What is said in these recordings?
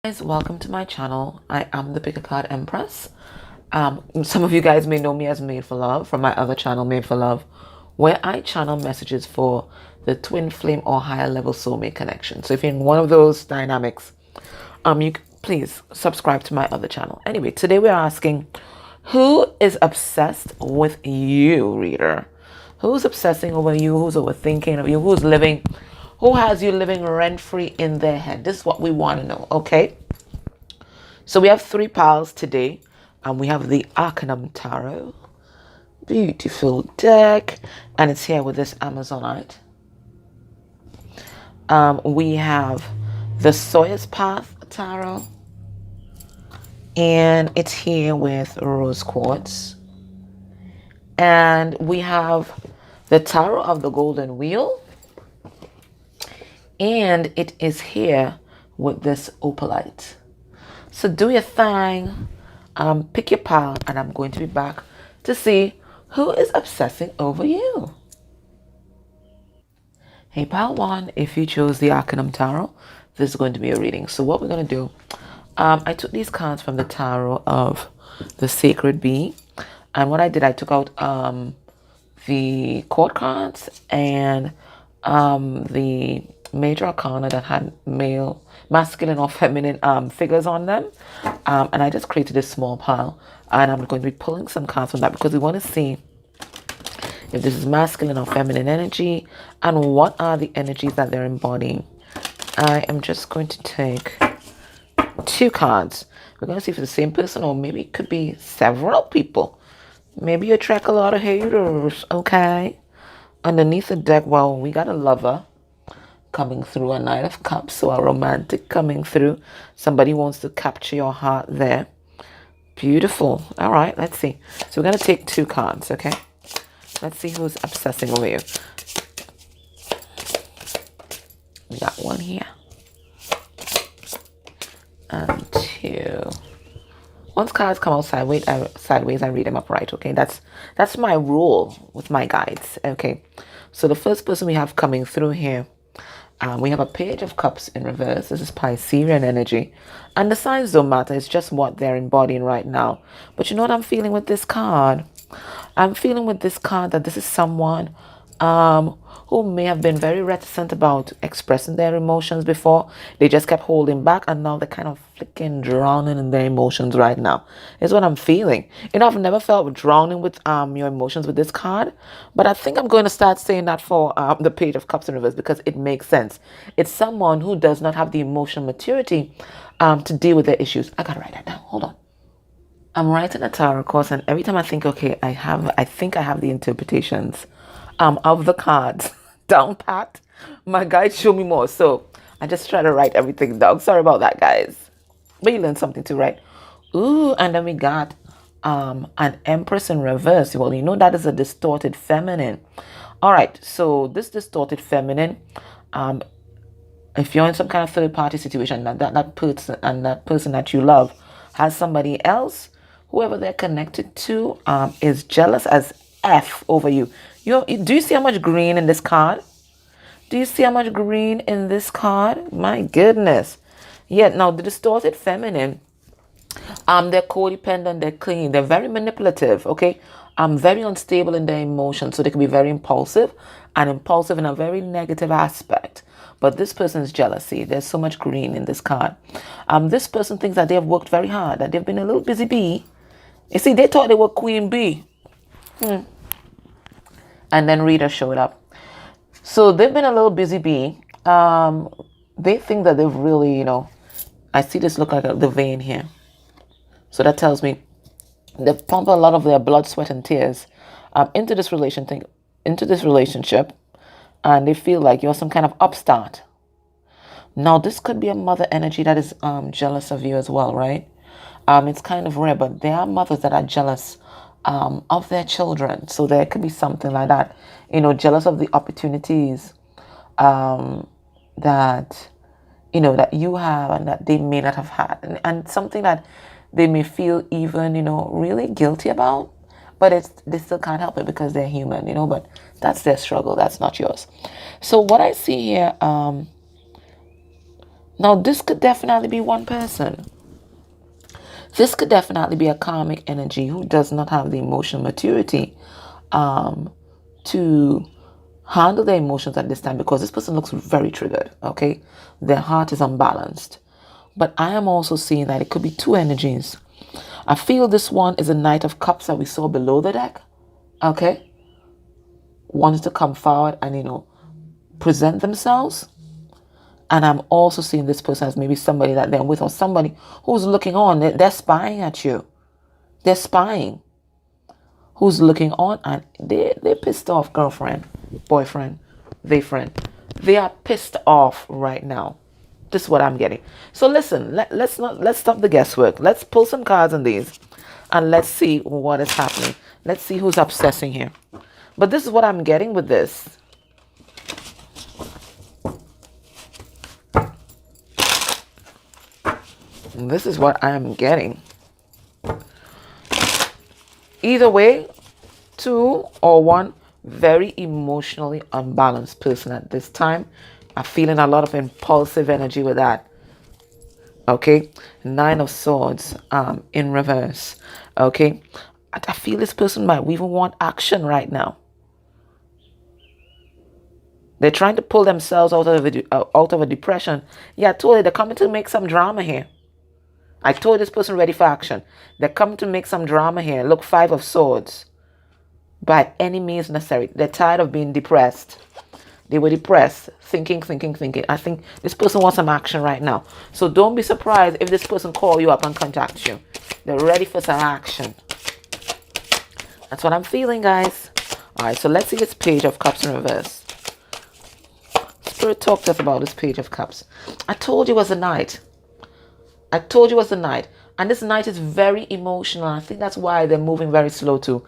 Guys, welcome to my channel. I am the pick a card Empress. Some of you guys may know me as Made for Love from my other channel, Made for Love, where I channel messages for the twin flame or higher level soulmate connection. So if you're in one of those dynamics, please subscribe to my other channel. Anyway, today we're asking, who is obsessed with you, reader? Who's obsessing over you? Who's overthinking of you? Who has you living rent-free in their head? This is what we want to know, okay? So we have 3 piles today, and we have the Arcanum Tarot. Beautiful deck, and it's here with this Amazonite. We have the Sawyer's Path Tarot, and it's here with Rose Quartz. And we have the Tarot of the Golden Wheel, and it is here with this opalite. So do your thing, pick your pile, and I'm going to be back to see who is obsessing over you. Hey, pile 1, if you chose the Arcanum Tarot, this is going to be a reading. So what we're going to do, I took these cards from the Tarot of the Sacred Bee, and what I did, I took out the court cards and the major arcana that had masculine or feminine figures on them, and I just created a small pile, and I'm going to be pulling some cards from that because we want to see if this is masculine or feminine energy and what are the energies that they're embodying. I am just going to take 2 cards. We're going to see if it's the same person, or maybe it could be several people. Maybe you attract a lot of haters, okay? Underneath the deck, well, we got a lover coming through, a Knight of Cups, so a romantic coming through. Somebody wants to capture your heart there. Beautiful. All right, let's see. So we're going to take 2 cards, okay? Let's see who's obsessing over you. We got 1 here. And 2. Once cards come out sideways, I read them upright, okay? That's my rule with my guides, okay? So the first person we have coming through here, we have a Page of Cups in reverse. This is Piscean energy. And the signs don't matter. It's just what they're embodying right now. But you know what I'm feeling with this card? I'm feeling with this card that this is someone who may have been very reticent about expressing their emotions before. They just kept holding back, and now they're kind of flicking, drowning in their emotions right now. Is what I'm feeling. You know, I've never felt drowning with your emotions with this card, but I think I'm going to start saying that for the Page of Cups in reverse because it makes sense. It's someone who does not have the emotional maturity to deal with their issues. I gotta write that down. Hold on. I'm writing a tarot course, and every time I think, okay, I think I have the interpretations of the cards down pat, my guides show me more. So I just try to write everything down. Sorry about that, guys. But you learned something too, right? Ooh, and then we got an Empress in reverse. Well, you know that is a distorted feminine. All right, so this distorted feminine, if you're in some kind of third-party situation, that person that you love has somebody else, whoever they're connected to, is jealous as F over you. Do you see how much green in this card? Do you see how much green in this card? My goodness. Yeah, now the distorted feminine, they're codependent, they're clingy, they're very manipulative, okay? Very unstable in their emotions, so they can be very impulsive in a very negative aspect. But this person's jealousy, there's so much green in this card. This person thinks that they have worked very hard, that they've been a little busy bee. You see, they thought they were queen bee. And then Rita showed up. So they've been a little busy bee. They think that they've really, I see this look like the vein here. So that tells me they've pumped a lot of their blood, sweat, and tears into this relationship, and they feel like you're some kind of upstart. Now, this could be a mother energy that is jealous of you as well, right? It's kind of rare, but there are mothers that are jealous of their children. So there could be something like that, jealous of the opportunities that you have and that they may not have had, and something that they may feel even really guilty about, but they still can't help it because they're human, but that's their struggle. That's not yours. So what I see here, Now, this could definitely be one person. This could definitely be a karmic energy who does not have the emotional maturity to handle their emotions at this time, because this person looks very triggered, okay? Their heart is unbalanced. But I am also seeing that it could be two energies. I feel this one is a Knight of Cups that we saw below the deck, okay? Wants to come forward and, present themselves. And I'm also seeing this person as maybe somebody that they're with, or somebody who's looking on. They're spying at you. They're spying. Who's looking on, and they're pissed off, girlfriend, boyfriend, they friend. They are pissed off right now. This is what I'm getting. So listen, let's stop the guesswork. Let's pull some cards on these and let's see what is happening. Let's see who's obsessing here. But this is what I'm getting with this. This is what I'm getting. Either way, two or one very emotionally unbalanced person at this time. I'm feeling a lot of impulsive energy with that. Okay, Nine of Swords in reverse. Okay, I feel this person might even want action right now. They're trying to pull themselves out of a depression. Yeah, I told you they're coming to make some drama here. I told this person ready for action. They're coming to make some drama here. Look, Five of Swords. By any means necessary. They're tired of being depressed. They were depressed, thinking. I think this person wants some action right now. So don't be surprised if this person call you up and contact you. They're ready for some action. That's what I'm feeling, guys. All right, so let's see this Page of Cups in reverse. Spirit, talk to us about this Page of Cups. I told you it was a Knight. I told you it was a Knight. And this Knight is very emotional. I think that's why they're moving very slow too.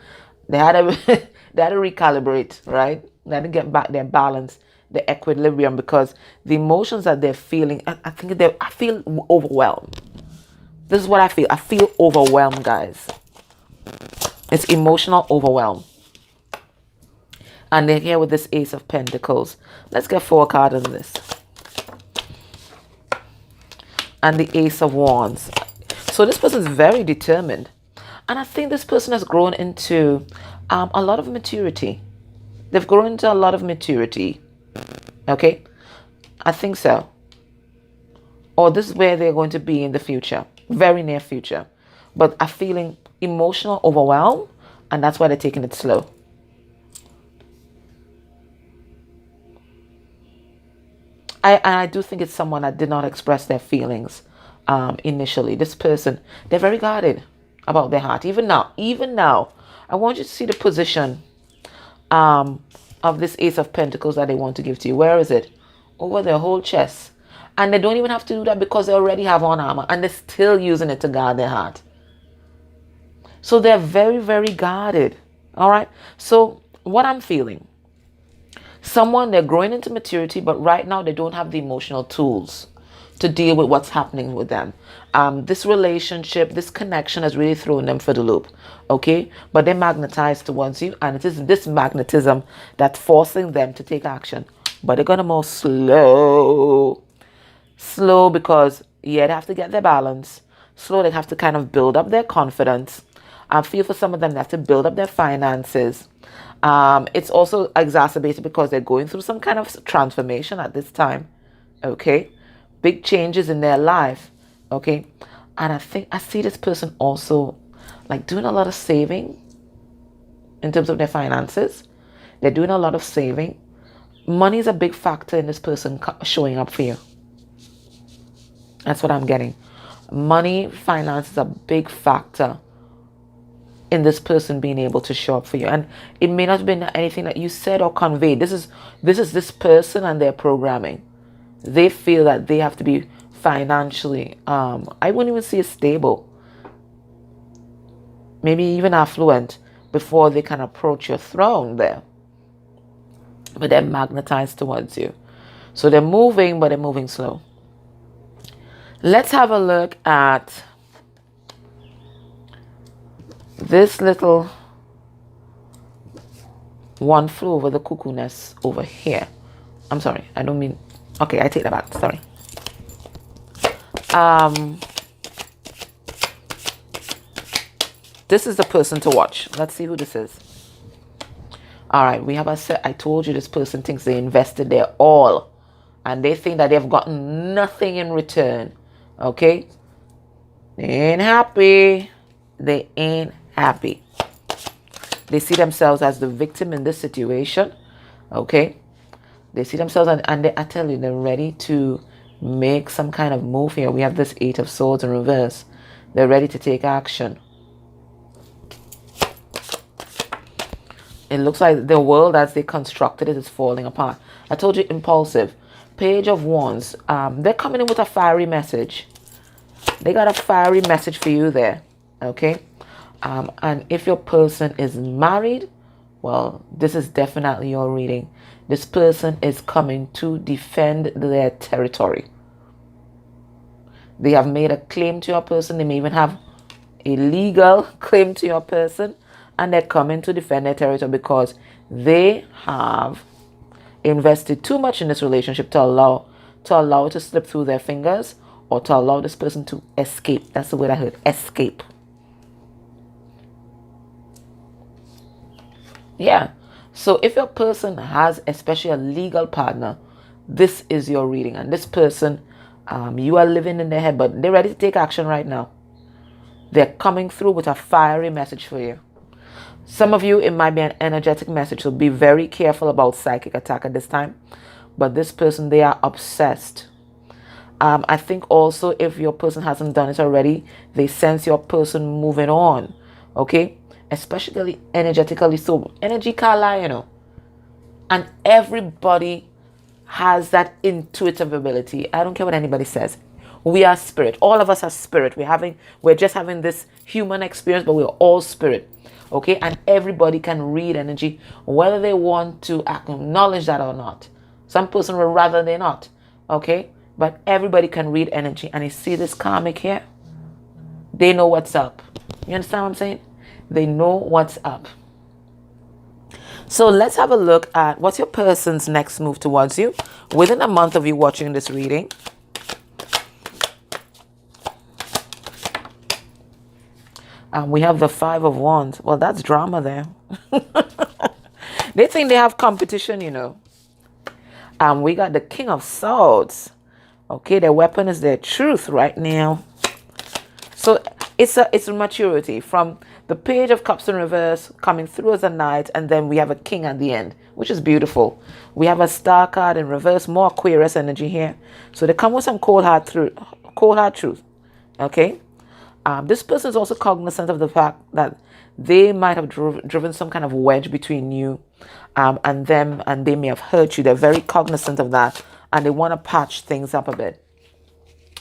They had to recalibrate, right? They had to get back their balance, the equilibrium, because the emotions that they're feeling, I feel overwhelmed. This is what I feel. I feel overwhelmed, guys. It's emotional overwhelm. And they're here with this Ace of Pentacles. Let's get 4 cards on this. And the Ace of Wands. So this person is very determined. And I think this person has grown into a lot of maturity. They've grown into a lot of maturity. Okay? I think so. Or this is where they're going to be in the future. Very near future. But I'm feeling emotional overwhelm. And that's why they're taking it slow. I do think it's someone that did not express their feelings initially. This person, they're very guarded about their heart. Even now, I want you to see the position of this Ace of Pentacles that they want to give to you. Where is it? Over their whole chest. And they don't even have to do that because they already have on armor. And they're still using it to guard their heart. So they're very, very guarded. All right. So what I'm feeling. Someone, they're growing into maturity, but right now they don't have the emotional tools to deal with what's happening with them. This relationship, this connection has really thrown them for the loop. Okay? But they're magnetized towards you, and it is this magnetism that's forcing them to take action. But they're going to move slow. Slow because, yeah, they have to get their balance. Slow, they have to kind of build up their confidence. I feel for some of them, they have to build up their finances. It's also exacerbated because they're going through some kind of transformation at this time. Okay? Big changes in their life. Okay? And I think I see this person also like doing a lot of saving in terms of their finances. They're doing a lot of saving. Money is a big factor in this person showing up for you. That's what I'm getting. Money, finance is a big factor in this person being able to show up for you. And it may not have been anything that you said or conveyed. This is this person and their programming. They feel that they have to be financially, I wouldn't even say stable. Maybe even affluent before they can approach your throne there. But they're magnetized towards you. So they're moving, but they're moving slow. Let's have a look at this little one flew over the cuckoo nest over here. I'm sorry, I don't mean, okay, I take that back, sorry. Um, this is the person to watch. Let's see who this is. All right, we have a set. I told you this person thinks they invested their all and they think that they've gotten nothing in return. Okay? They ain't happy. They ain't happy. They see themselves as the victim in this situation. Okay? They see themselves and I tell you, they're ready to make some kind of move here. We have this Eight of Swords in reverse. They're ready to take action. It looks like the world as they constructed it is falling apart. I told you, impulsive. Page of Wands. They're coming in with a fiery message. They got a fiery message for you there. Okay? And if your person is married, well, this is definitely your reading. This person is coming to defend their territory. They have made a claim to your person. They may even have a legal claim to your person. And they're coming to defend their territory because they have invested too much in this relationship to allow it to slip through their fingers or to allow this person to escape. That's the word I heard, escape. Yeah. So if your person has especially a legal partner, this is your reading. And this person, you are living in their head, but they're ready to take action right now. They're coming through with a fiery message for you. Some of you, it might be an energetic message, so be very careful about psychic attack at this time. But this person, they are obsessed. I think also if your person hasn't done it already, they sense your person moving on. Okay? Especially energetically. So energy can't lie, you know. And everybody has that intuitive ability. I don't care what anybody says. We are spirit. All of us are spirit. We're just having this human experience, but we're all spirit. Okay, and everybody can read energy, whether they want to acknowledge that or not. Some person would rather they not. Okay, but everybody can read energy. And you see this karmic here? They know what's up. You understand what I'm saying? They know what's up. So let's have a look at what's your person's next move towards you within a month of you watching this reading. We have the Five of Wands. Well, that's drama there. They think they have competition, you know. We got the King of Swords. Okay, their weapon is their truth right now. So it's a maturity from the Page of Cups in reverse coming through as a Knight, and then we have a King at the end, which is beautiful. We have a Star card in reverse, more Aquarius energy here. So they come with some cold hard truth. Okay. This person is also cognizant of the fact that they might have driven some kind of wedge between you and them, and they may have hurt you. They're very cognizant of that, and they want to patch things up a bit.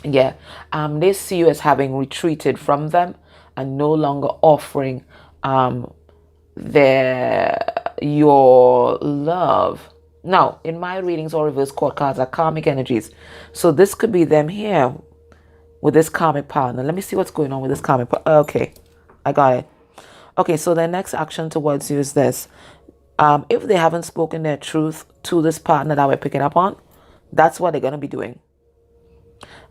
Yeah, they see you as having retreated from them and no longer offering your love. Now, in my readings, all reverse court cards are karmic energies. So this could be them here with this karmic partner. Let me see what's going on with this karmic partner. Okay, I got it. Okay, so their next action towards you is this. If they haven't spoken their truth to this partner that we're picking up on, that's what they're going to be doing.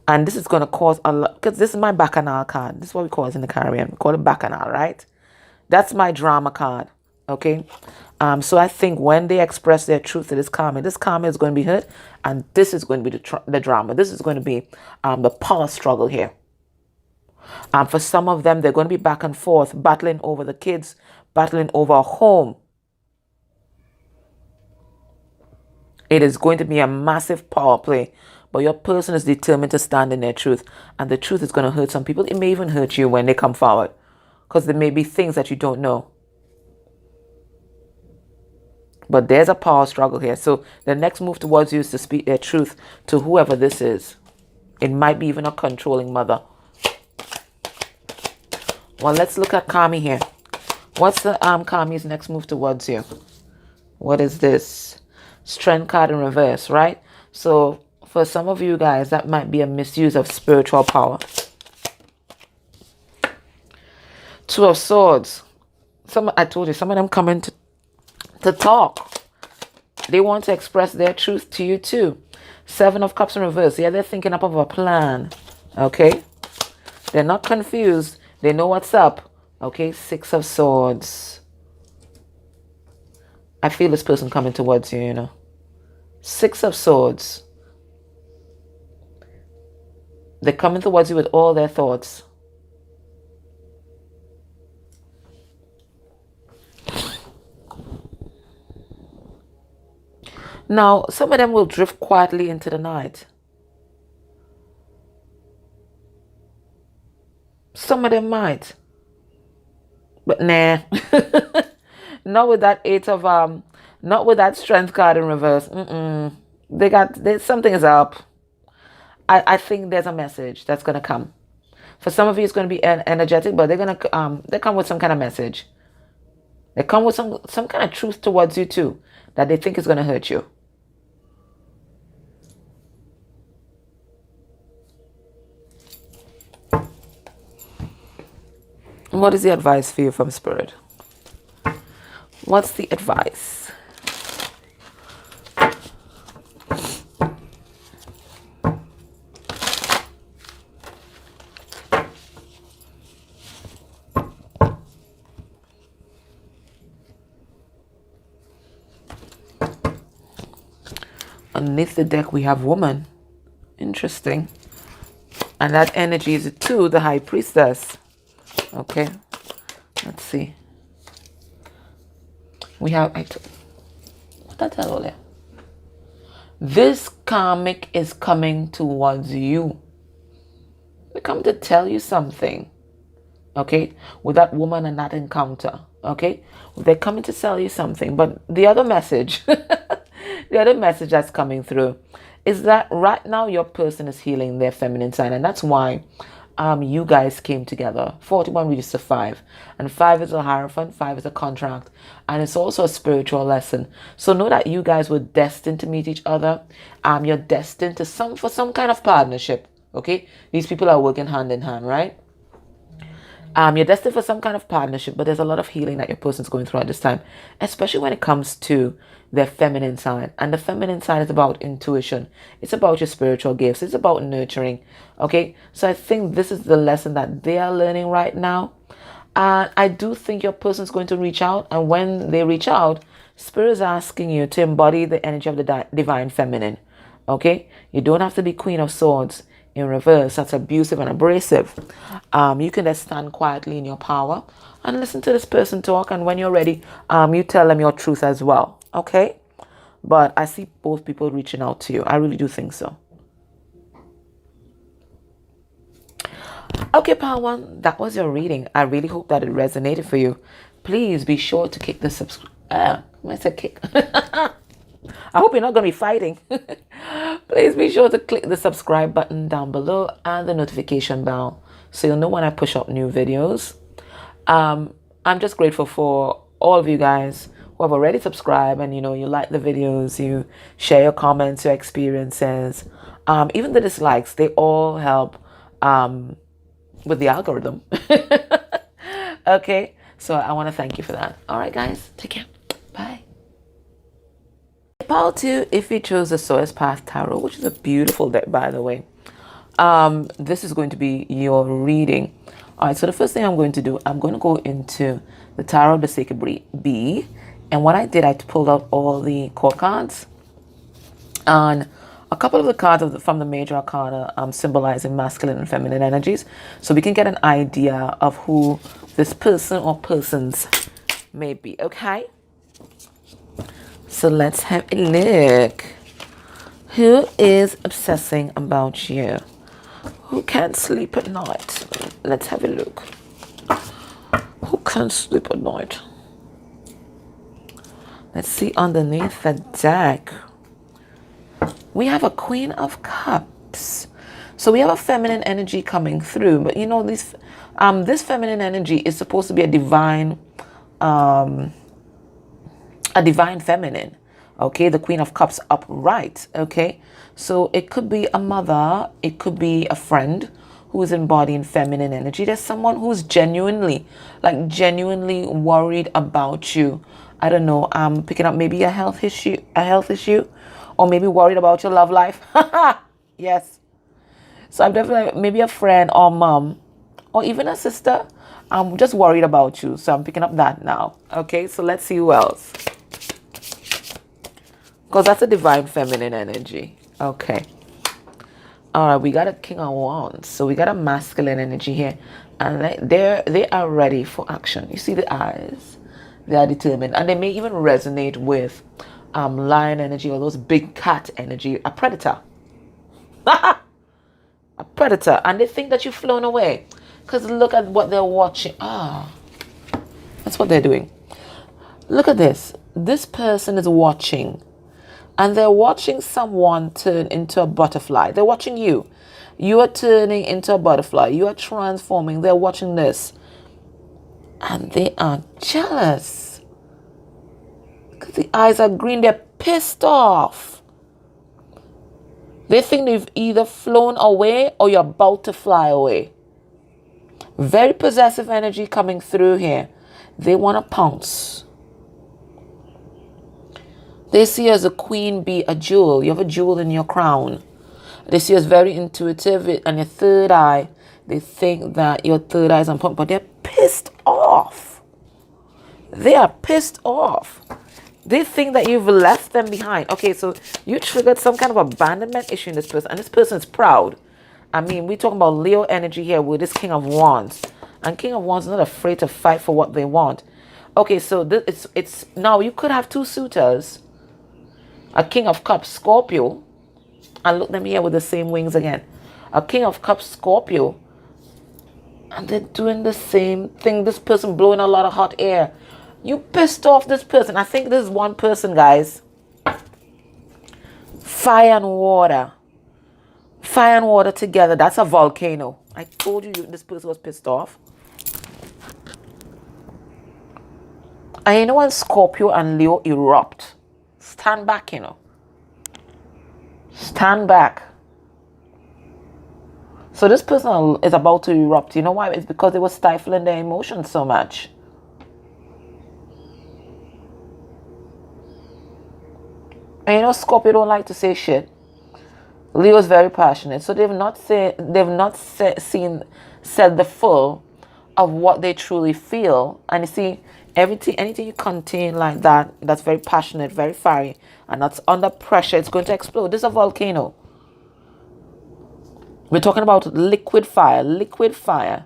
And this is going to cause a lot, because this is my bacchanal card. This is what we call it in the Caribbean. We call it bacchanal, right? That's my drama card, okay? So I think when they express their truth to this karma is going to be hurt, and this is going to be the drama. This is going to be the power struggle here. For some of them, they're going to be back and forth, battling over the kids, battling over a home. It is going to be a massive power play, but your person is determined to stand in their truth, and the truth is going to hurt some people. It may even hurt you when they come forward, because there may be things that you don't know. But there's a power struggle here. So the next move towards you is to speak their truth to whoever this is. It might be even a controlling mother. Well, let's look at Kami here. What's the Kami's next move towards you? What is this? Strength card in reverse, right? So for some of you guys, that might be a misuse of spiritual power. Two of Swords. I told you, some of them coming to talk. They want to express their truth to you too. Seven of Cups in reverse. Yeah, they're thinking up of a plan. Okay? They're not confused. They know what's up. Okay? Six of Swords. I feel this person coming towards you, you know. Six of Swords. They're coming towards you with all their thoughts. Now, some of them will drift quietly into the night. Some of them might. But nah. Not with that eight of not with that strength card in reverse. Something is up. I think there's a message that's gonna come. For some of you, it's gonna be energetic, but they come with some kind of message. They come with some kind of truth towards you too, that they think is gonna hurt you. What is the advice for you from Spirit? What's the advice? Underneath the deck, we have woman. Interesting. And that energy is to the High Priestess. Okay. Let's see. We have... what did I tell you? This karmic is coming towards you. They come to tell you something. Okay? With that woman and that encounter. Okay? They're coming to tell you something. But the other message... the other message that's coming through is that right now your person is healing their feminine side, and that's why you guys came together. 41 reaches to 5, and 5 is a hierophant, 5 is a contract, and it's also a spiritual lesson. So know that you guys were destined to meet each other. You're destined to for some kind of partnership. Okay, these people are working hand in hand, right? You're destined for some kind of partnership, but there's a lot of healing that your person's going through at this time, especially when it comes to their feminine side. And the feminine side is about intuition. It's about your spiritual gifts. It's about nurturing. Okay, so I think this is the lesson that they are learning right now. And I do think your person's going to reach out. And when they reach out, Spirit is asking you to embody the energy of the divine feminine. Okay, you don't have to be Queen of Swords in reverse. That's abusive and abrasive. You can just stand quietly in your power and listen to this person talk, and when you're ready, you tell them your truth as well. Okay, but I see both people reaching out to you. I really do think so. Okay, Power One, that was your reading. I really hope that it resonated for you. Please be sure to kick the subscribe. I said kick. I hope you're not going to be fighting. Please be sure to click the subscribe button down below and the notification bell so you'll know when I push up new videos. I'm just grateful for all of you guys who have already subscribed, and you like the videos, you share your comments, your experiences, even the dislikes. They all help with the algorithm. Okay, so I want to thank you for that. All right, guys, take care. Bye. Pile 2, if you chose the Source Path Tarot, which is a beautiful deck, by the way, this is going to be your reading. All right, so the first thing I'm going to do, I'm going to go into the Tarot of the Sacred Bee, and what I did, I pulled out all the court cards, and a couple of the cards from the major arcana symbolizing masculine and feminine energies, so we can get an idea of who this person or persons may be. Okay, so let's have a look. Who is obsessing about you? Who can't sleep at night? Let's have a look. Who can't sleep at night? Let's see underneath the deck. We have a Queen of Cups. So we have a feminine energy coming through. But this feminine energy is supposed to be a divine feminine. Okay, the Queen of Cups upright. Okay, so it could be a mother, it could be a friend who is embodying feminine energy. There's someone who's genuinely worried about you. I don't know, picking up maybe a health issue, or maybe worried about your love life. Yes. So I'm definitely maybe a friend or mom or even a sister. I'm just worried about you. So I'm picking up that now. Okay, so let's see who else. Because that's a divine feminine energy. Okay. All right, we got a King of Wands. So we got a masculine energy here. And they are ready for action. You see the eyes? They are determined. And they may even resonate with lion energy or those big cat energy. A predator. A predator. And they think that you've flown away. Because look at what they're watching. That's what they're doing. Look at this. This person is watching. And they're watching someone turn into a butterfly. They're watching you. You are turning into a butterfly. You are transforming. They're watching this. And they are jealous. Because the eyes are green. They're pissed off. They think they've either flown away or you're about to fly away. Very possessive energy coming through here. They want to pounce. They see you as a queen bee, a jewel. You have a jewel in your crown. They see you as very intuitive. And your third eye, they think that your third eye is on point. But they're pissed off. They are pissed off. They think that you've left them behind. Okay, so you triggered some kind of abandonment issue in this person. And this person is proud. I mean, we're talking about Leo energy here with this King of Wands. And King of Wands is not afraid to fight for what they want. Okay, so it's now you could have two suitors. A King of Cups, Scorpio. And look them here with the same wings again. A King of Cups, Scorpio. And they're doing the same thing. This person blowing a lot of hot air. You pissed off this person. I think this is one person, guys. Fire and water. Fire and water together. That's a volcano. I told you this person was pissed off. And you know when Scorpio and Leo erupt? Stand back, you know. Stand back. So this person is about to erupt. You know why? It's because they were stifling their emotions so much. And you know, Scorpio don't like to say shit. Leo is very passionate. So they've not said the full of what they truly feel. And you see, anything you contain like that, that's very passionate, very fiery, and that's under pressure, it's going to explode. This is a volcano. We're talking about liquid fire. Liquid fire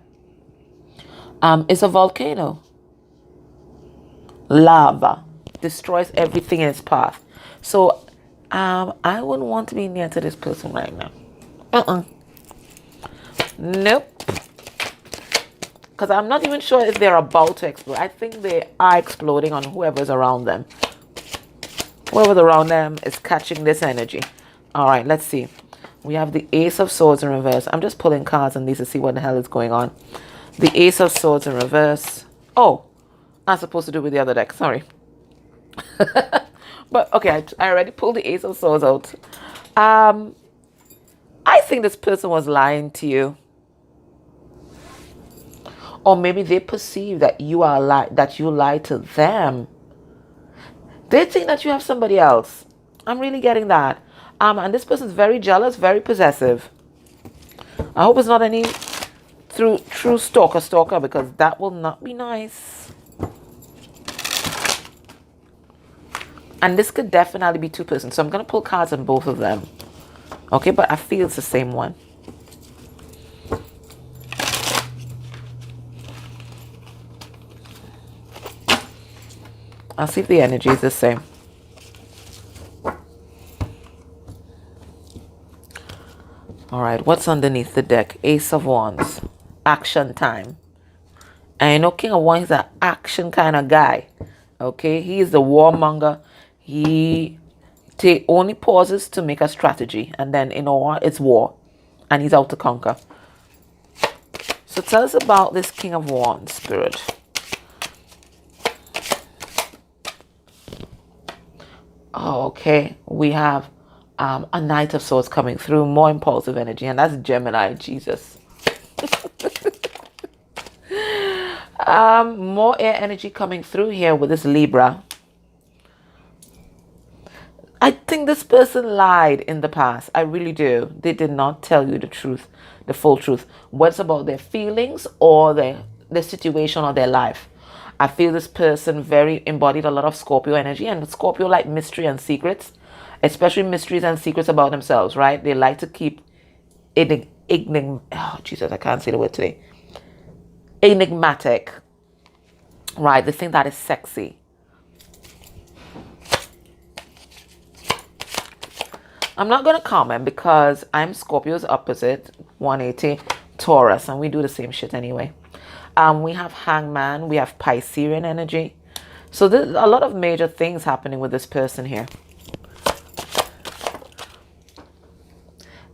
is a volcano. Lava destroys everything in its path. So I wouldn't want to be near to this person right now. Nope. Because I'm not even sure if they're about to explode. I think they are exploding on whoever's around them. Whoever's around them is catching this energy. All right, let's see. We have the Ace of Swords in reverse. I'm just pulling cards on these to see what the hell is going on. The Ace of Swords in reverse. Oh, I'm supposed to do it with the other deck. Sorry. But okay, I already pulled the Ace of Swords out. I think this person was lying to you. Or maybe they perceive that you lie to them. They think that you have somebody else. I'm really getting that. And this person's very jealous, very possessive. I hope it's not any true stalker, because that will not be nice. And this could definitely be two persons. So I'm going to pull cards on both of them. Okay, but I feel it's the same one. I'll see if the energy is the same. All right, what's underneath the deck? Ace of Wands. Action time. And you know, King of Wands is an action kind of guy. Okay, he is the warmonger. He only pauses to make a strategy. And then in war, it's war. And he's out to conquer. So tell us about this King of Wands, Spirit. Oh, okay. We have a Knight of Swords coming through. More impulsive energy. And that's Gemini. Jesus. More air energy coming through here with this Libra. I think this person lied in the past. I really do. They did not tell you the truth, the full truth. What's about their feelings or their situation or their life. I feel this person very embodied a lot of Scorpio energy, and Scorpio like mystery and secrets, especially mysteries and secrets about themselves, right? They like to keep oh Jesus, I can't say the word today. Enigmatic, right? They think that is sexy. I'm not going to comment because I'm Scorpio's opposite, 180, Taurus, and we do the same shit anyway. We have Hangman, we have Piscean energy. So there's a lot of major things happening with this person here.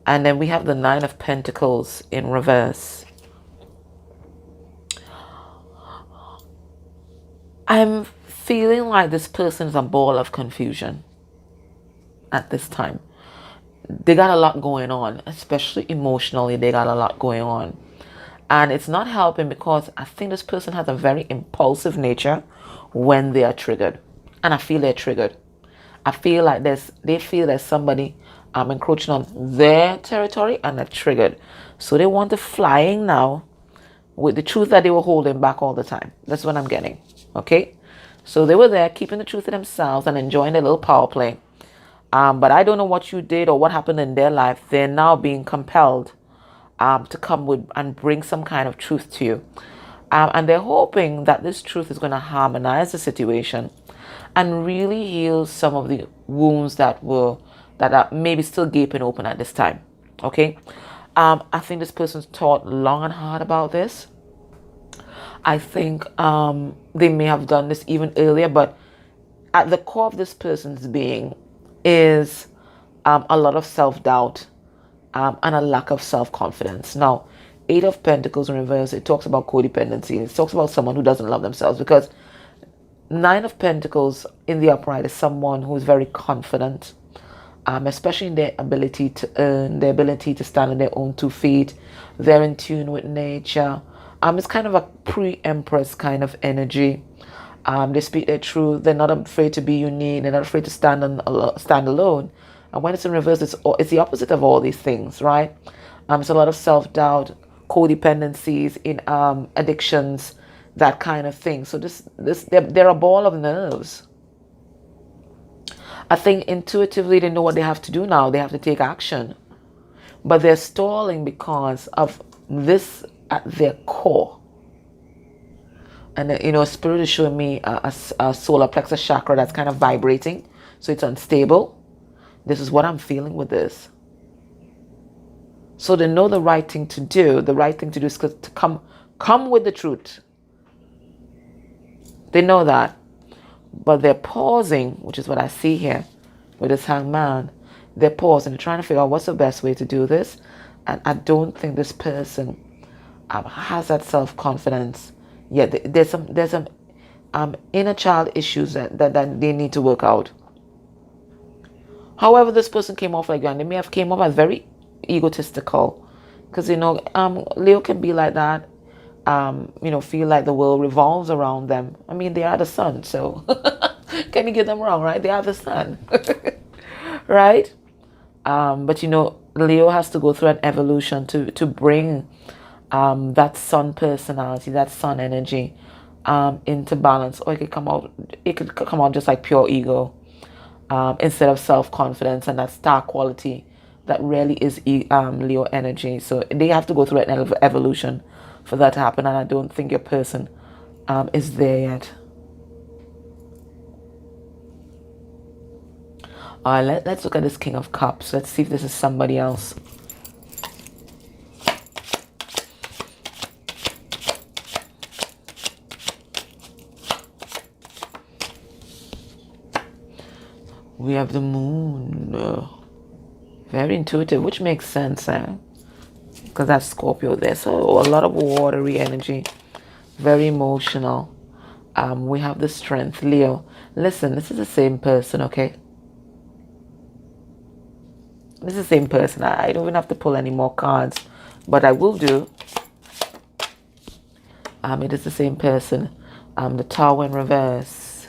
And then we have the Nine of Pentacles in reverse. I'm feeling like this person is a ball of confusion at this time. They got a lot going on, especially emotionally. They got a lot going on. And it's not helping because I think this person has a very impulsive nature when they are triggered. And I feel they're triggered. I feel like they feel there's somebody encroaching on their territory and they're triggered. So they want to flying now with the truth that they were holding back all the time. That's what I'm getting. Okay? So they were there keeping the truth to themselves and enjoying their little power play. But I don't know what you did or what happened in their life. They're now being compelled to come with and bring some kind of truth to you. And they're hoping that this truth is going to harmonize the situation and really heal some of the wounds that are maybe still gaping open at this time. Okay? I think this person's thought long and hard about this. I think they may have done this even earlier, but at the core of this person's being is a lot of self-doubt and a lack of self-confidence. Now, Eight of Pentacles in reverse, it talks about codependency. It talks about someone who doesn't love themselves, because Nine of Pentacles in the upright is someone who is very confident, especially in their ability to earn, their ability to stand on their own 2 feet. They're in tune with nature. It's kind of a pre-Empress kind of energy. They speak their truth. They're not afraid to be unique. They're not afraid to stand alone. And when it's in reverse, it's the opposite of all these things, right? It's a lot of self-doubt, codependencies, in addictions, that kind of thing. So they're a ball of nerves. I think intuitively they know what they have to do now. They have to take action. But they're stalling because of this at their core. And Spirit is showing me a solar plexus chakra that's kind of vibrating. So it's unstable. This is what I'm feeling with this. So they know the right thing to do. The right thing to do is to come with the truth. They know that. But they're pausing, which is what I see here with this Hangman. They're pausing. They're trying to figure out what's the best way to do this. And I don't think this person has that self-confidence. Yeah, there's some inner child issues that they need to work out. However, this person came off like that. They may have came off as very egotistical, because Leo can be like that. Feel like the world revolves around them. I mean, they are the sun, so can you get them wrong, right? They are the sun, right? But Leo has to go through an evolution to bring that sun personality, that sun energy into balance, or it could come out just like pure ego, instead of self-confidence and that star quality that really is Leo energy. So they have to go through an evolution for that to happen, and I don't think your person is there yet. All right, let's look at this King of Cups. Let's see if this is somebody else. We have the Moon. Very intuitive, which makes sense, because that's Scorpio there. So a lot of watery energy, very emotional. We have the Strength, Leo. Listen, this is the same person, okay? This is the same person. I don't even have to pull any more cards, but I will do. It is the same person. The Tower in reverse.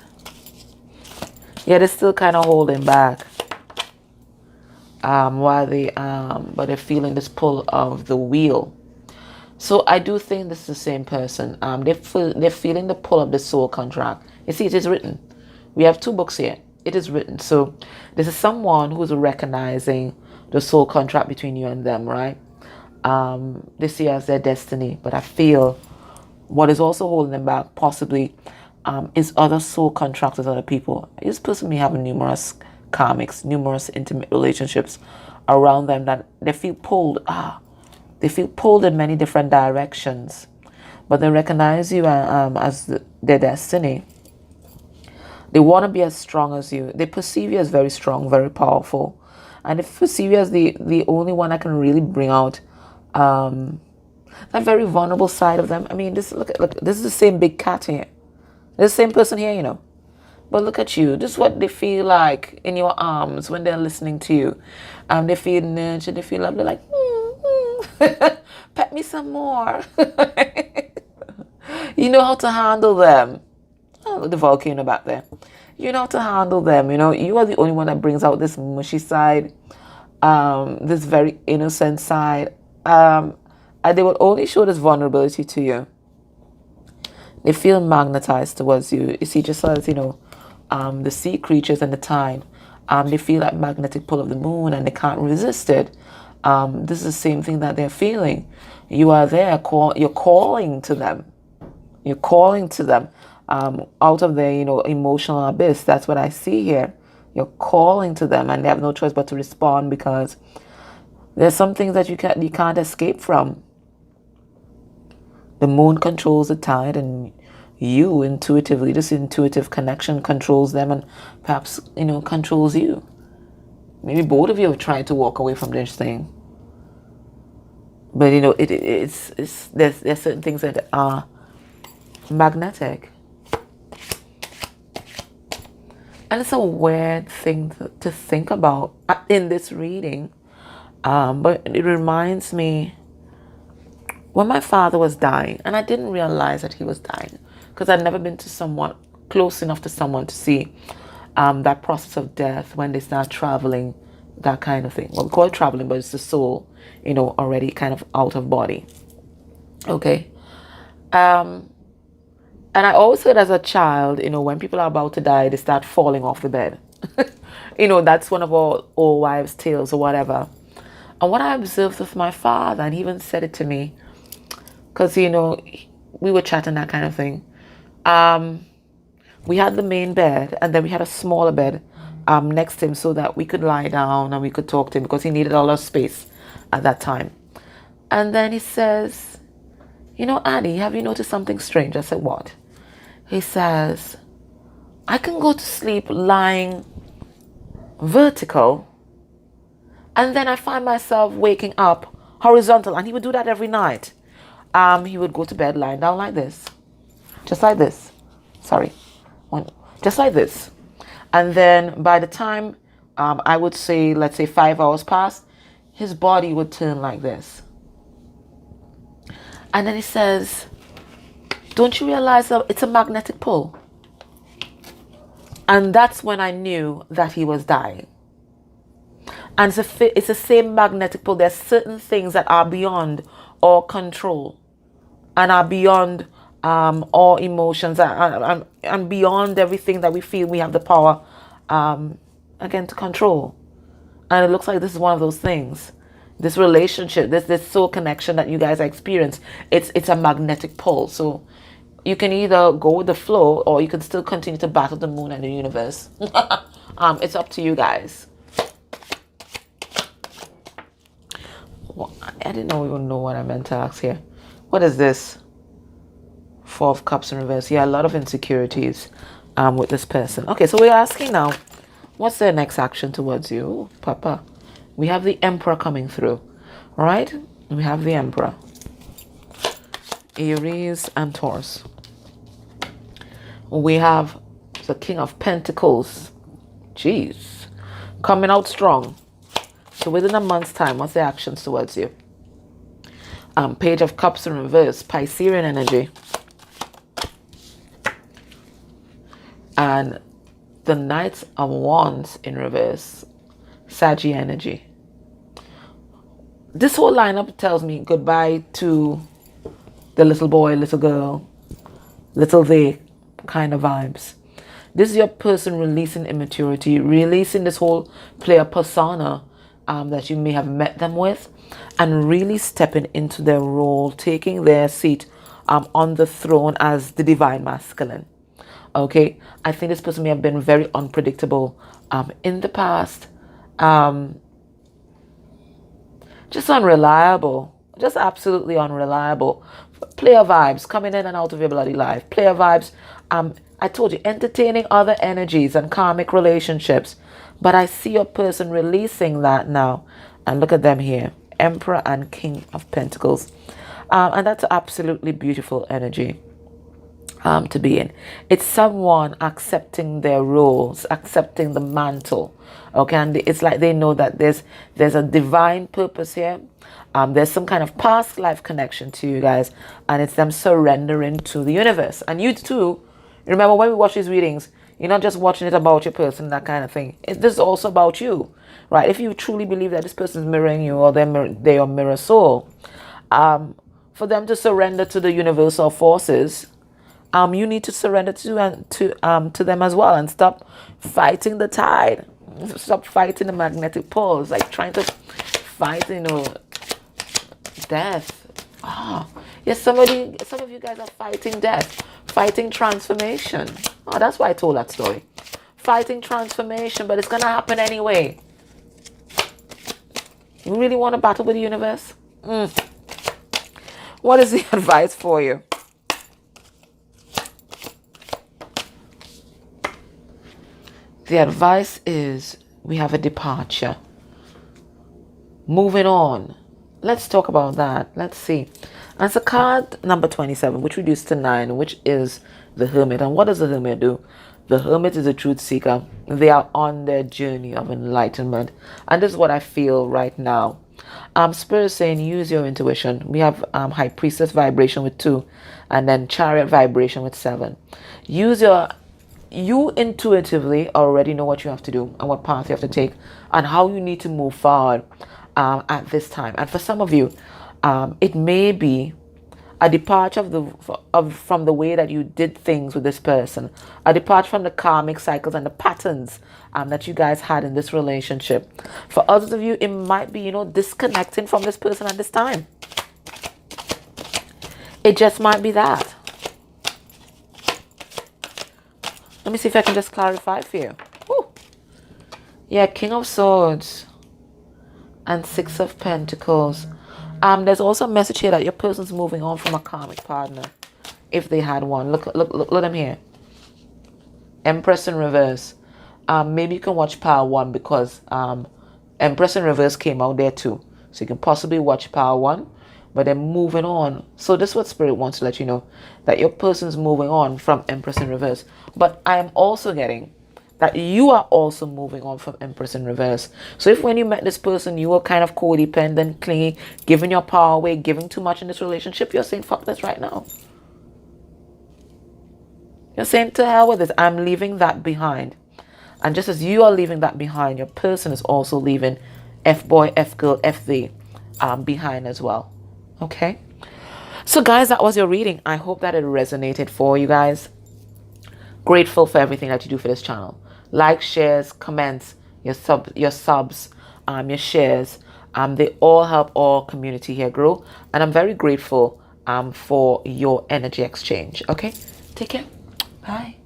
Yeah, they're still kind of holding back. but they're feeling this pull of the wheel. So I do think this is the same person. They're feeling the pull of the soul contract. You see, it is written. We have 2 books here. It is written. So this is someone who's recognizing the soul contract between you and them, right? They see it as their destiny. But I feel what is also holding them back possibly is other soul contracts with other people. This person may have numerous karmics, numerous intimate relationships around them that they feel pulled. They feel pulled in many different directions, but they recognize you as their destiny. They want to be as strong as you. They perceive you as very strong, very powerful, and they perceive you as the only one that can really bring out that very vulnerable side of them. I mean, look, this is the same big cat here. This same person here, you know. But look at you. This is what they feel like in your arms when they're listening to you. They feel nurtured. They feel lovely. Like, pet me some more. You know how to handle them. Oh, the volcano back there. You know how to handle them. You know, you are the only one that brings out this mushy side, this very innocent side. And they will only show this vulnerability to you. They feel magnetized towards you. You see, just as, you know, the sea creatures and the tide, they feel that magnetic pull of the moon and they can't resist it. This is the same thing that they're feeling. You are there, you're calling to them. You're calling to them out of their, you know, emotional abyss. That's what I see here. You're calling to them and they have no choice but to respond because there's some things that you can't escape from. The moon controls the tide and you intuitively, this intuitive connection controls them and perhaps, you know, controls you. Maybe both of you have tried to walk away from this thing. But, you know, there's certain things that are magnetic. And it's a weird thing to think about in this reading. But it reminds me when my father was dying, and I didn't realize that he was dying because I'd never been to someone close enough to someone to see that process of death when they start traveling, that kind of thing. Well, we call it traveling, but it's the soul, you know, already kind of out of body. Okay. And I always heard as a child, you know, when people are about to die, they start falling off the bed. You know, that's one of our old wives' tales or whatever. And what I observed with my father, and he even said it to me, because, you know, we were chatting, that kind of thing. We had the main bed, and then we had a smaller bed next to him so that we could lie down and we could talk to him because he needed a lot of space at that time. And then he says, you know, Annie, have you noticed something strange? I said, what? He says, I can go to sleep lying vertical, and then I find myself waking up horizontal, and he would do that every night. He would go to bed lying down like this, just like this. Sorry, just like this. And then by the time I would say, let's say 5 hours passed, his body would turn like this. And then he says, don't you realize that it's a magnetic pull? And that's when I knew that he was dying. And it's the same magnetic pull. There's certain things that are beyond our control and are beyond our emotions and beyond everything that we feel we have the power, again, to control. And it looks like this is one of those things. This relationship, this soul connection that you guys experience, it's a magnetic pull. So you can either go with the flow or you can still continue to battle the moon and the universe. It's up to you guys. Well, I didn't even know what I meant to ask here. What is this? 4 of Cups in reverse. Yeah, a lot of insecurities with this person. Okay, so we're asking now, what's their next action towards you? Ooh, Papa. We have the Emperor coming through. All right? We have the Emperor. Aries and Taurus. We have the King of Pentacles. Jeez. Coming out strong. So within a month's time, what's the actions towards you? Page of Cups in reverse. Piscean energy. And the Knight of Wands in reverse. Saggy energy. this whole lineup tells me goodbye to the little boy, little girl, little they kind of vibes. This is your person releasing immaturity, releasing this whole player persona that you may have met them with, and really stepping into their role, taking their seat on the throne as the divine masculine. Okay, I think this person may have been very unpredictable in the past, just unreliable, just absolutely unreliable. Player vibes coming in and out of your bloody life. Player vibes. I told you, entertaining other energies and karmic relationships. But I see your person releasing that now. And look at them here. Emperor and King of Pentacles. And that's absolutely beautiful energy to be in. It's someone accepting their roles, accepting the mantle. Okay, and it's like they know that there's a divine purpose here. There's some kind of past life connection to you guys, and it's them surrendering to the universe. And you too, remember when we watch these readings, you're not just watching it about your person, that kind of thing. This is also about you, right? If you truly believe that this person is mirroring you, or they're your mirror soul, for them to surrender to the universal forces, you need to surrender to them as well, and stop fighting the tide. Stop fighting the magnetic poles, like trying to fight, death. Yes, some of you guys are fighting death, fighting transformation. That's why I told that story. Fighting transformation, but it's gonna happen anyway. You really want to battle with the universe? What is the advice for you? The advice is we have a departure. Moving on. Let's talk about that. Let's see. As a card number 27, which reduced to 9, which is the Hermit. And what does the Hermit do? The Hermit is a truth seeker. They are on their journey of enlightenment. And this is what I feel right now. Spirit is saying use your intuition. We have High Priestess vibration with 2, and then Chariot vibration with 7. You intuitively already know what you have to do and what path you have to take and how you need to move forward at this time. And for some of you, it may be a departure from the way that you did things with this person, a departure from the karmic cycles and the patterns that you guys had in this relationship. For others of you, it might be, disconnecting from this person at this time. It just might be that. Let me see if I can just clarify for you. Woo. Yeah, King of Swords and 6 of Pentacles. There's also a message here that your person's moving on from a karmic partner, if they had one. Look at them here. Empress in reverse. Maybe you can watch Power 1 because Empress in reverse came out there too. So you can possibly watch Power 1, but then moving on. So this is what Spirit wants to let you know, that your person's moving on from Empress in reverse. But I am also getting that you are also moving on from Empress in reverse. So if when you met this person, you were kind of codependent, clingy, giving your power away, giving too much in this relationship, you're saying, fuck this right now. You're saying, to hell with this. I'm leaving that behind. And just as you are leaving that behind, your person is also leaving F-boy, F-girl, F-they behind as well. Okay? So guys, that was your reading. I hope that it resonated for you guys. Grateful for everything that you do for this channel. Like, shares, comments, your subs, your shares. They all help our community here grow. And I'm very grateful for your energy exchange. Okay? Take care. Bye.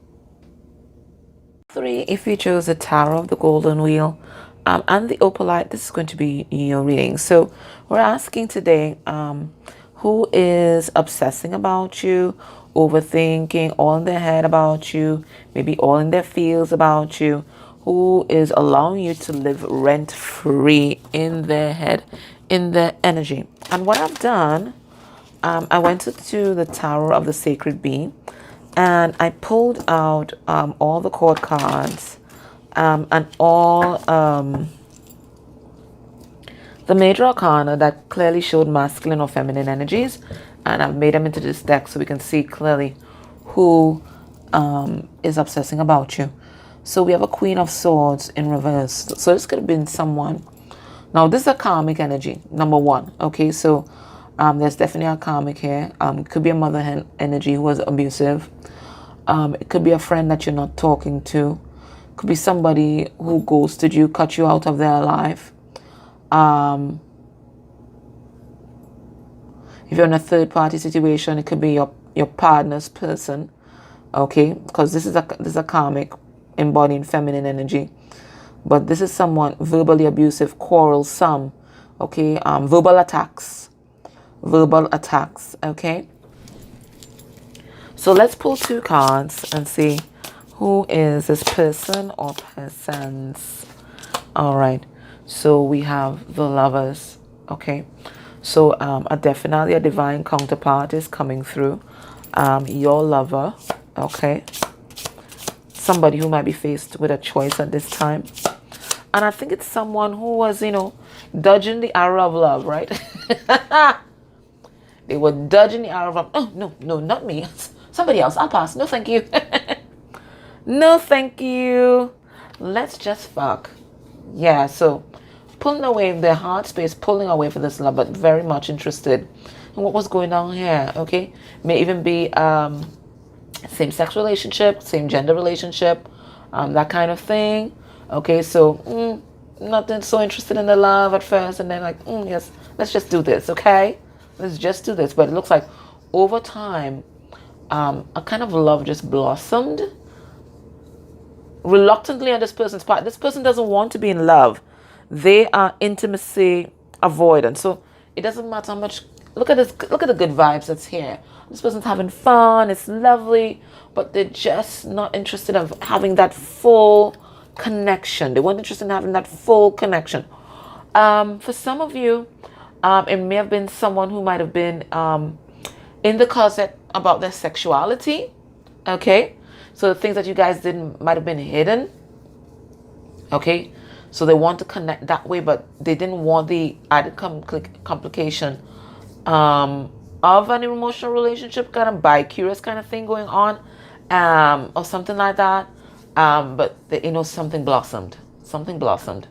3, if you chose the Tower of the Golden Wheel and the Opalite, this is going to be your reading. So we're asking today, who is obsessing about you, overthinking, all in their head about you, maybe all in their feels about you, who is allowing you to live rent-free in their head, in their energy. And what I've done, I went to the Tower of the Sacred Bee, and I pulled out all the court cards and all the major arcana that clearly showed masculine or feminine energies, and I've made them into this deck so we can see clearly who is obsessing about you. So we have a Queen of Swords in reverse. So this could have been someone Now, this is a karmic energy, number one. Okay, so there's definitely a karmic here. It could be a mother hen energy who was abusive. It could be a friend that you're not talking to. It could be somebody who ghosted you, cut you out of their life. If you're in a third party situation, it could be your partner's person. Okay, because this is a karmic embodying feminine energy. But this is someone verbally abusive, quarrelsome. Okay, verbal attacks. Verbal attacks. Okay. So let's pull 2 cards and see who is this person or persons. All right. So we have the Lovers. Okay. So definitely a divine counterpart is coming through. Your lover. Okay. Somebody who might be faced with a choice at this time. And I think it's someone who was, dodging the arrow of love, right? They were dodging the arrow of love. Oh, no, not me. Somebody else. I'll pass. No, thank you. No, thank you. Let's just fuck. Yeah, so pulling away their heart space, pulling away for this love, but very much interested in what was going on here, okay? May even be same-sex relationship, same gender relationship, that kind of thing. Okay, so nothing so interested in the love at first, and then like, yes, let's just do this, okay? Let's just do this. But it looks like over time, a kind of love just blossomed reluctantly on this person's part. This person doesn't want to be in love. They are intimacy avoidant. So it doesn't matter how much. Look at this. Look at the good vibes that's here. This person's having fun. It's lovely, but they're just not interested in having that full connection. They weren't interested in having that full connection. For some of you, it may have been someone who might have been in the closet about their sexuality. Okay, so the things that you guys didn't might have been hidden. Okay, so they want to connect that way, but they didn't want the added complication of an emotional relationship, kind of bi-curious kind of thing going on, or something like that. But something blossomed. Something blossomed.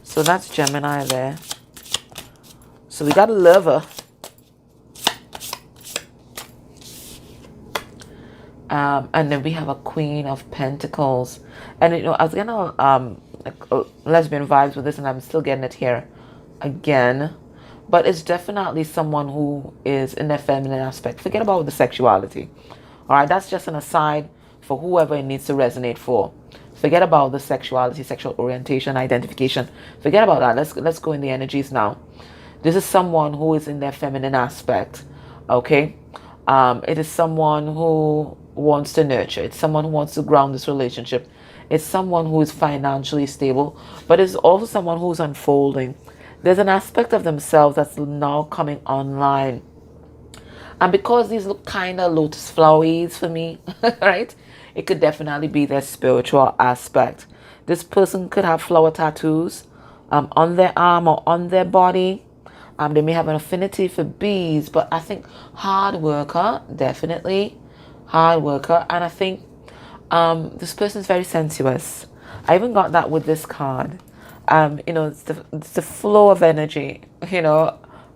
So that's Gemini there. So we got a lover. And then we have a Queen of Pentacles. And I was gonna lesbian vibes with this, and I'm still getting it here again. But it's definitely someone who is in their feminine aspect. Forget about the sexuality. All right, that's just an aside for whoever it needs to resonate for. Forget about the sexuality, sexual orientation, identification. Forget about that. Let's go in the energies now. This is someone who is in their feminine aspect. Okay, it is someone who wants to nurture. It's someone who wants to ground this relationship. It's someone who is financially stable, but it's also someone who's unfolding. There's an aspect of themselves that's now coming online. And because these look kind of lotus flowers for me, right? It could definitely be their spiritual aspect. This person could have flower tattoos on their arm or on their body. They may have an affinity for bees, but I think hard worker, definitely hard worker. And I think this person is very sensuous. I even got that with this card. It's the flow of energy,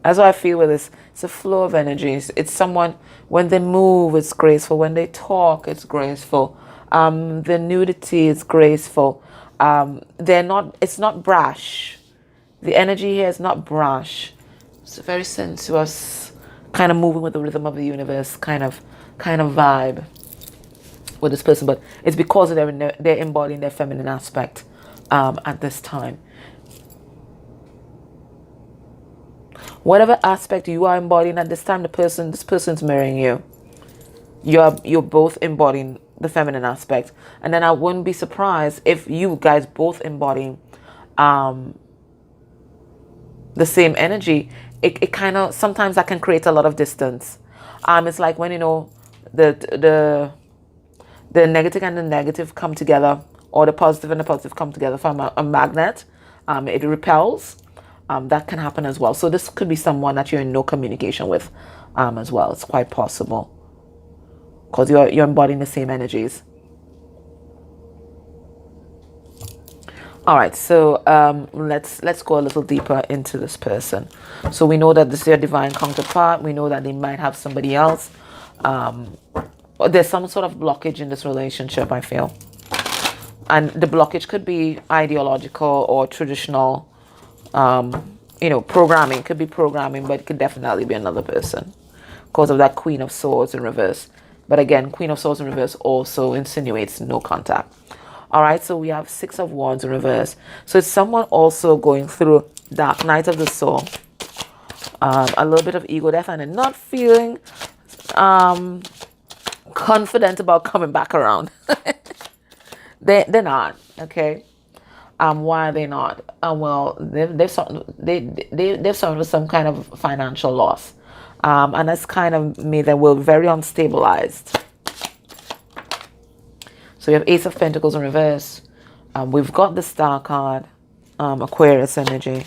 that's what I feel with this. It's a flow of energies. It's someone, when they move, it's graceful. When they talk, it's graceful. The nudity is graceful. It's not brash. The energy here is not brash. It's a very sensuous, kind of moving with the rhythm of the universe kind of vibe with this person. But it's because they're embodying their feminine aspect at this time. Whatever aspect you are embodying at this time, this person's mirroring you. You're both embodying the feminine aspect. And then I wouldn't be surprised if you guys both embodying the same energy. It kind of, sometimes that can create a lot of distance. It's like when the negative and the negative come together, or the positive and the positive come together from a magnet. It repels. That can happen as well. So this could be someone that you're in no communication with as well. It's quite possible. because you're embodying the same energies. All right, so let's go a little deeper into this person. So we know that this is your divine counterpart. We know that they might have somebody else. There's some sort of blockage in this relationship, I feel. And the blockage could be ideological or traditional, programming. It could be programming, but it could definitely be another person because of that Queen of Swords in reverse. But again, Queen of Swords in reverse also insinuates no contact. All right, so we have Six of Wands in reverse. So it's someone also going through Dark Night of the Soul, a little bit of ego death, and not feeling confident about coming back around. They're not, okay. Why are they not? Well, they've suffered with some kind of financial loss, and that's kind of made them very unstabilized. So we have Ace of Pentacles in reverse. We've got the Star card, Aquarius energy.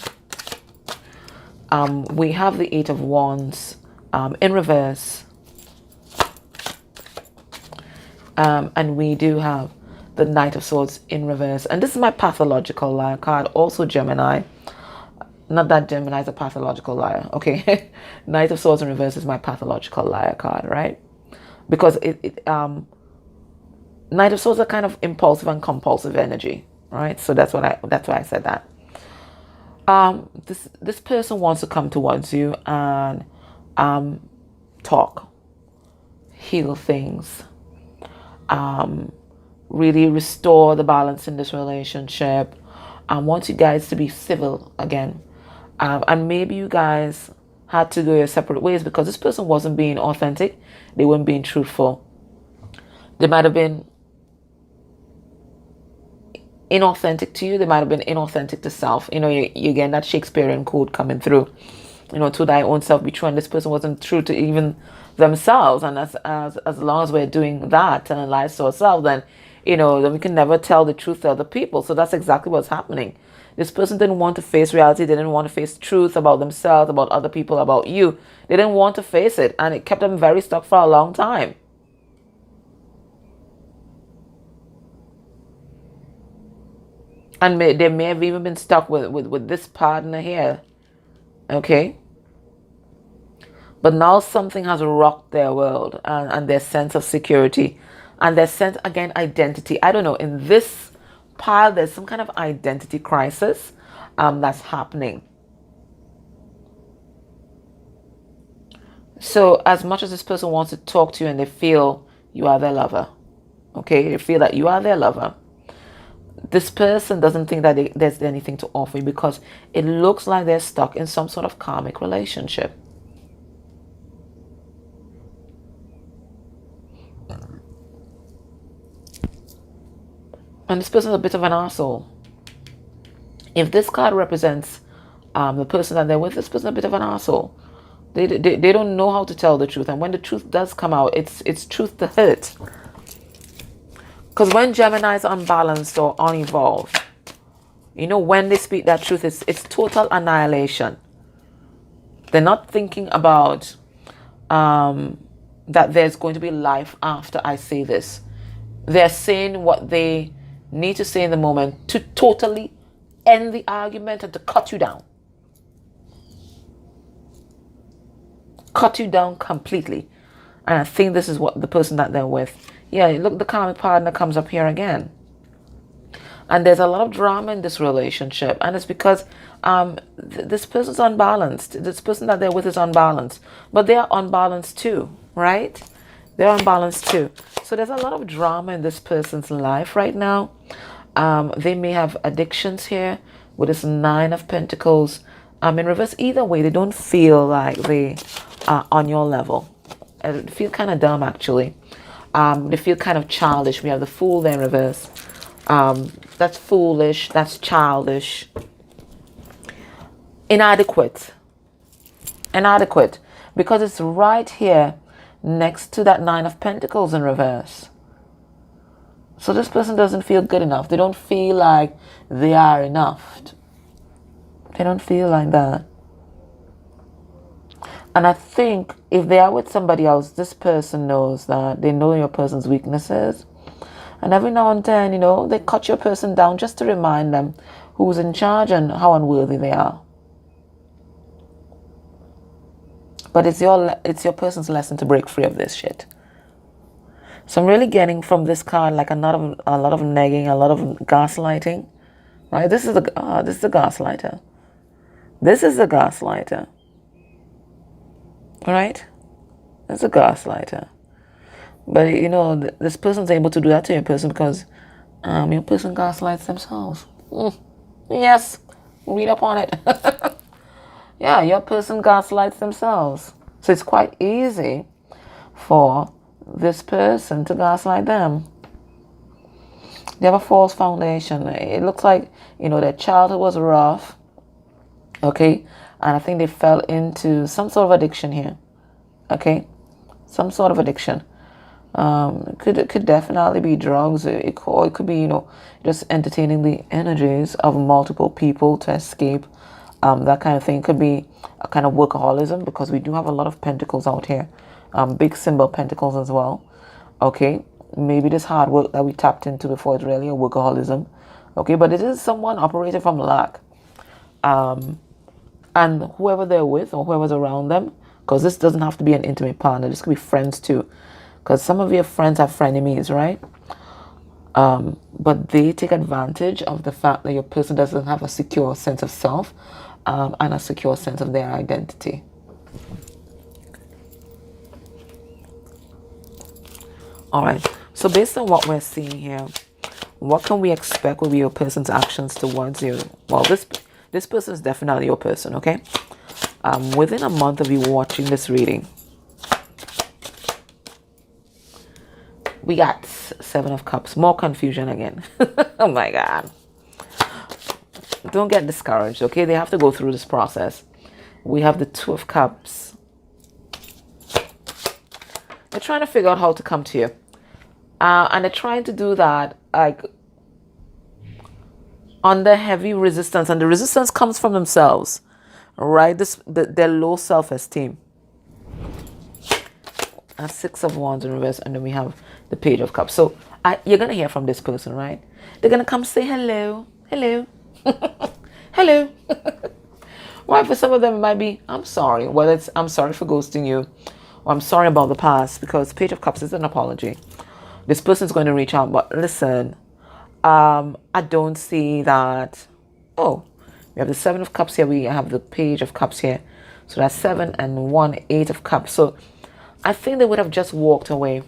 We have the Eight of Wands in reverse. And we do have the Knight of Swords in reverse. And this is my pathological liar card. Also Gemini. Not that Gemini is a pathological liar. Okay. Knight of Swords in reverse is my pathological liar card, right? Because Knight of Swords are kind of impulsive and compulsive energy, right? So that's why I said that. This person wants to come towards you and talk, heal things, really restore the balance in this relationship. I want you guys to be civil again, and maybe you guys had to go your separate ways because this person wasn't being authentic. They weren't being truthful. They might have been inauthentic to you. They might have been inauthentic to self. You again, that Shakespearean code coming through. To thy own self be true. And this person wasn't true to even themselves. And as long as we're doing that and lies to ourselves, then then we can never tell the truth to other people. So that's exactly what's happening. This person didn't want to face reality. They didn't want to face truth about themselves, about other people, about you. They didn't want to face it, and it kept them very stuck for a long time. And they may have even been stuck with this partner here. Okay? But now something has rocked their world and their sense of security. And their sense, again, identity. I don't know. In this pile, there's some kind of identity crisis that's happening. So as much as this person wants to talk to you and they feel you are their lover. Okay? They feel that you are their lover. This person doesn't think that there's anything to offer you because it looks like they're stuck in some sort of karmic relationship. And this person is a bit of an asshole. If this card represents the person that they're with, this person is a bit of an asshole. They don't know how to tell the truth. And when the truth does come out, it's truth to hurt. Because when Gemini is unbalanced or unevolved, when they speak that truth, it's total annihilation. They're not thinking about that there's going to be life after I say this. They're saying what they need to say in the moment to totally end the argument and to cut you down. Cut you down completely. And I think this is what the person that they're with. Yeah, look, the karmic partner comes up here again. And there's a lot of drama in this relationship. And it's because this person's unbalanced. This person that they're with is unbalanced. But they are unbalanced too, right? They're unbalanced too. So there's a lot of drama in this person's life right now. They may have addictions here with this Nine of Pentacles. In reverse, either way, they don't feel like they are on your level. They feel kind of dumb, actually. They feel kind of childish. We have the Fool there in reverse. That's foolish. That's childish. Inadequate. Inadequate. Because it's right here next to that Nine of Pentacles in reverse. So this person doesn't feel good enough. They don't feel like they are enough. They don't feel like that. And I think if they are with somebody else, this person knows that they know your person's weaknesses. And every now and then, they cut your person down just to remind them who's in charge and how unworthy they are. But it's your person's lesson to break free of this shit. So I'm really getting from this card like a lot of negging, a lot of gaslighting. Right? This is the gaslighter. This is the gaslighter. Right? It's a gaslighter. But this person's able to do that to your person because your person gaslights themselves. Yes, read up on it. Yeah, your person gaslights themselves. So it's quite easy for this person to gaslight them. They have a false foundation. It looks like, their childhood was rough. Okay? And I think they fell into some sort of addiction here. Okay? Some sort of addiction. It could definitely be drugs. It could be, just entertaining the energies of multiple people to escape. That kind of thing. It could be a kind of workaholism because we do have a lot of pentacles out here. Big symbol pentacles as well. Okay. Maybe this hard work that we tapped into before is really a workaholism. Okay. But it is someone operating from lack. And whoever they're with or whoever's around them, because this doesn't have to be an intimate partner. This could be friends too. Because some of your friends have frenemies, right? But they take advantage of the fact that your person doesn't have a secure sense of self and a secure sense of their identity. All right. So based on what we're seeing here, what can we expect will be your person's actions towards you? Well, this person is definitely your person, okay? Within a month of you watching this reading, we got 7 of Cups. More confusion again. Oh my God. Don't get discouraged, okay? They have to go through this process. We have the 2 of Cups. They're trying to figure out how to come to you. And they're trying to do that like under heavy resistance. And the resistance comes from themselves, right? Their low self-esteem. 6 of Wands in reverse, and then we have the Page of Cups. So you're going to hear from this person, right? They're going to come say hello. Hello. Hello. Right, for some of them it might be, I'm sorry. Whether it's I'm sorry for ghosting you, or I'm sorry about the past, because Page of Cups is an apology. This person's going to reach out, but listen, I don't see that. Oh, we have the 7 of Cups here. We have the Page of Cups here. So that's 7 and 1, 8 of Cups. So I think they would have just walked away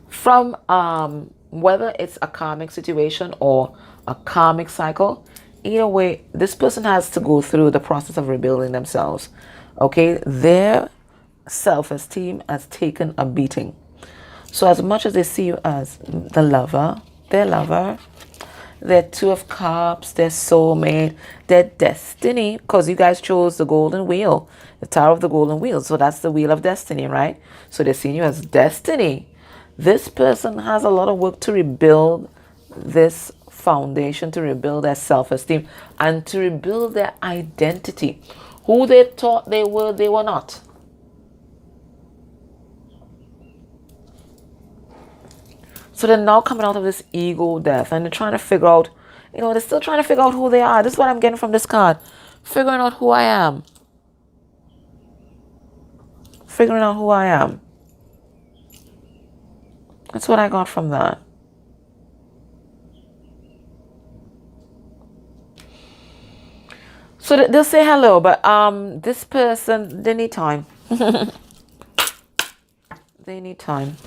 from whether it's a karmic situation or a karmic cycle. Either way, this person has to go through the process of rebuilding themselves. Okay, their self-esteem has taken a beating. So as much as they see you as the lover, their lover, their 2 of Cups, their soulmate, their destiny, because you guys chose the golden wheel, the Tower of the Golden Wheel. So that's the wheel of destiny, right? So they're seeing you as destiny. This person has a lot of work to rebuild this foundation, to rebuild their self-esteem, and to rebuild their identity. Who they thought they were not. So they're now coming out of this ego death, and they're trying to figure out, they're still trying to figure out who they are. This is what I'm getting from this card. Figuring out who I am. Figuring out who I am. That's what I got from that. So they'll say hello, but this person, they need time. They need time.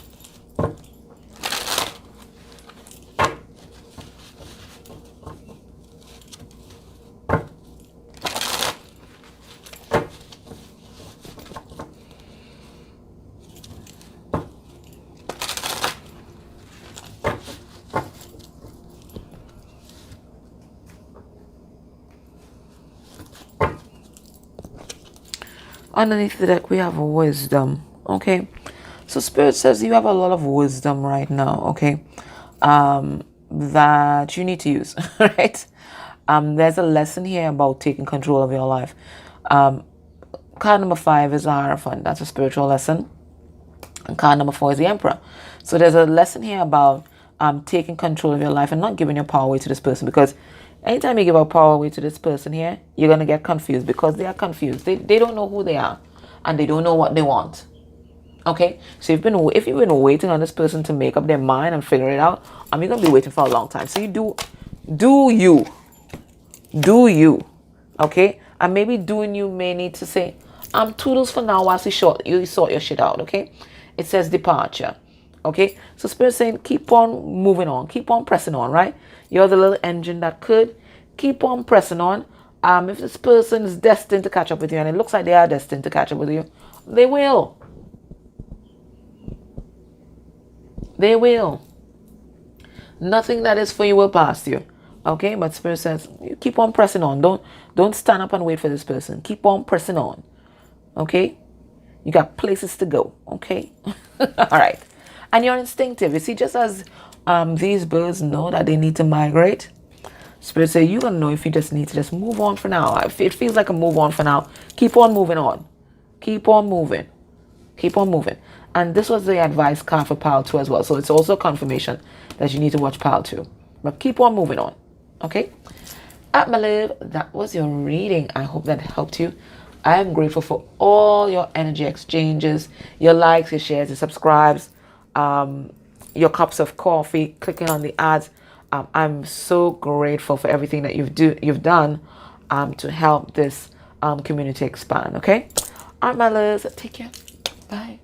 Underneath the deck, we have wisdom. Okay, so Spirit says you have a lot of wisdom right now. Okay, that you need to use. Right. There's a lesson here about taking control of your life. Card number 5 is the Hierophant. That's a spiritual lesson. And card number 4 is the Emperor. So there's a lesson here about taking control of your life and not giving your power away to this person, because anytime you give our power away to this person here, you're going to get confused, because they are confused. They don't know who they are, and they don't know what they want. Okay, so if you've been waiting on this person to make up their mind and figure it out, you're going to be waiting for a long time. So you do you, okay? And maybe doing you may need to say, toodles for now whilst you sort your shit out, okay? It says departure, okay? So Spirit's saying keep on moving on, keep on pressing on, right? You're the little engine that could keep on pressing on. If this person is destined to catch up with you, and it looks like they are destined to catch up with you, they will. They will. Nothing that is for you will pass you. Okay, but Spirit says you keep on pressing on. Don't stand up and wait for this person. Keep on pressing on. Okay? You got places to go. Okay? Alright. And you're instinctive. You see, just as these birds know that they need to migrate, Spirit say you're gonna know if you just need to just move on for now. It feels like a move on for now. Keep on moving on. Keep on moving. Keep on moving. And this was the advice card for Pile 2 as well. So it's also a confirmation that you need to watch Pile 2. But keep on moving on. Okay? My love, that was your reading. I hope that helped you. I am grateful for all your energy exchanges, your likes, your shares, your subscribes, your cups of coffee, clicking on the ads. I'm so grateful for everything that you've done to help this community expand. Okay? All right, my loves, take care. Bye.